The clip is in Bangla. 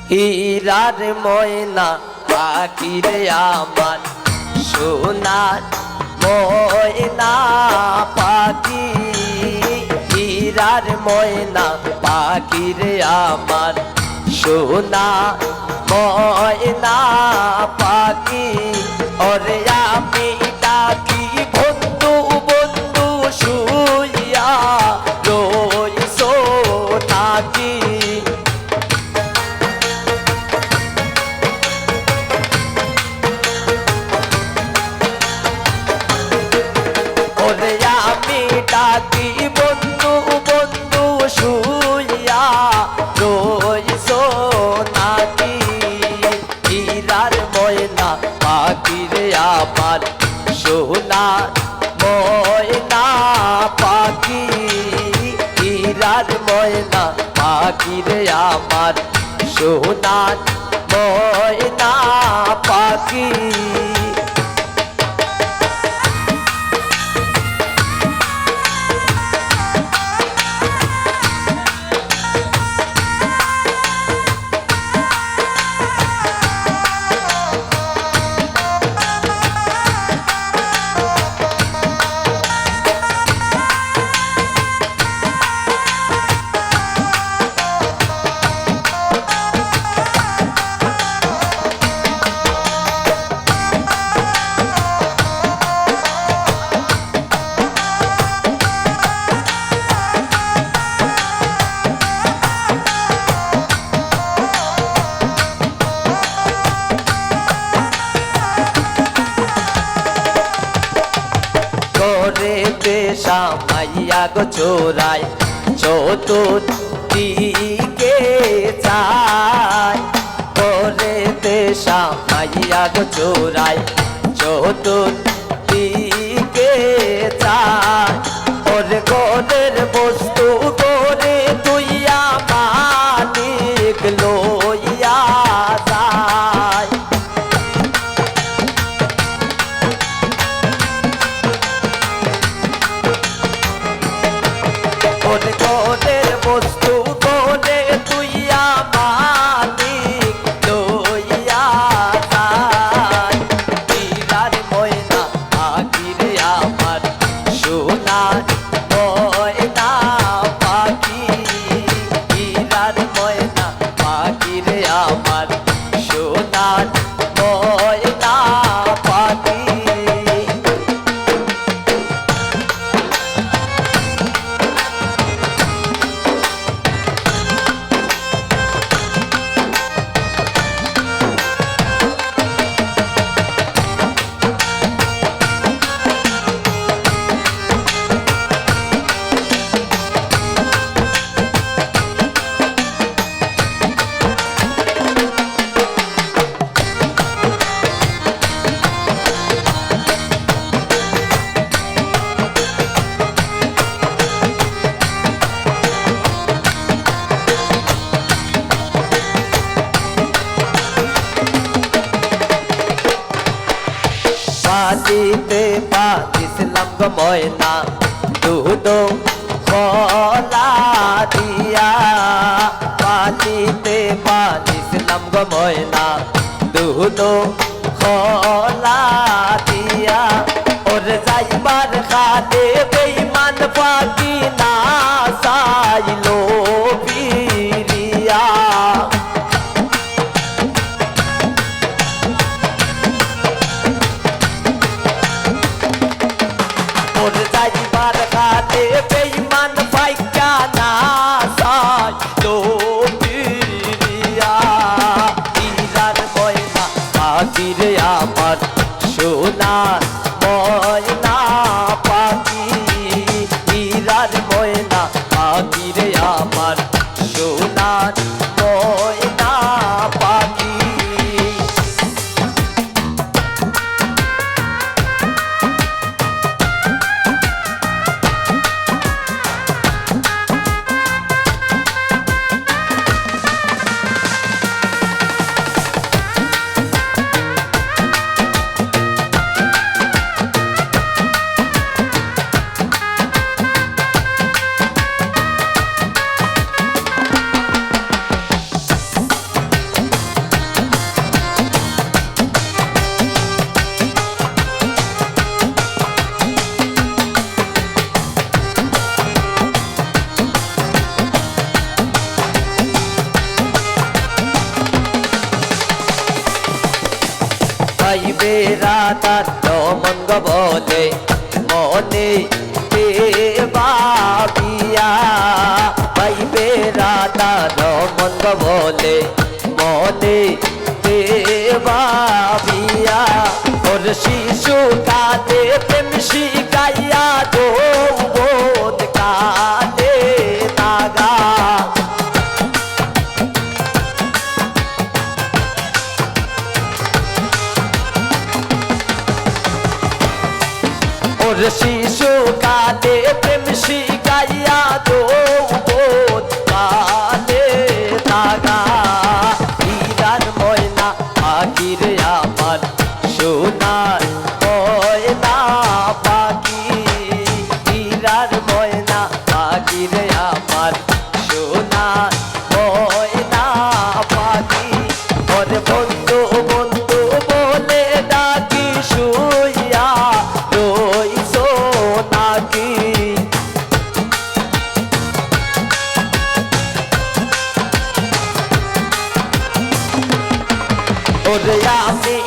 হীরার ময়না পাখি রে আমার সোনার ময়না পাখি হীরার ময়না পাখি রে আমার সোনা ময়না পাখি ওরে আমি ডাকি বন্ধু বন্ধু শুইয়া রইছো নাকি ওরে আমি ডাকি বন্ধু বন্ধু শুইয়া রইছো নাকি হীরার ময়না পাখি রে আমার সোনা ময়না পাখি হীরার ময়না পাখি রে আমার সোনার ময়না পাখি পেশা মাইয়া গো চোরাই চতুর্দিকে চাই করে পেশা মাইয়া গো চোরাই চতুর্দিকে চাই ওরে গোরের বস্তু করে তুইয়া মালিক লইয়া যায় ওরে গোরের বস্তু করে তুইয়া মালিক লইয়া যায় হীরার ময়না পাখি রে আমার সোনার ময়না পাখি হীরার ময়না পাখি রে আমার সোনার ময়না পাখি পাতিতে পাতিছিলাম গো ময়না দুধ খোলা দিয়া পাতিতে পাতিছিলাম গো ময়না দুধ খোলা দিয়া ওরে যাইবার খাতে বেঈমান পাখি না চাইলো ফিরিয়া যাইবার খাতে বেঈমান পাইকা না চাইলো ফিরিয়া হীরার ময়না পাখি রে আমার সোনার ময়না পাখি হীরা বেড়াদার মঙ্গ বলে মনে ভাবিয়া ভাই বেড়াদার মঙ্গ বলে মনে ভাবিয়া ওর শিশু কালে প্রেম শিখাইয়া যৌবন কালে নাগা ওর শিশু কালে প্রেম শিখাইয়া যৌবন কালে নাগা হীরার ময়না পাখির আমার সোনার ময়না পাখি হীরার ময়না পাখির আমার সোনার ময়না পাখি ওর বন্ধু বন্ধু বলে ডাকি শুইয়া রইছো নাকি ওরে আমি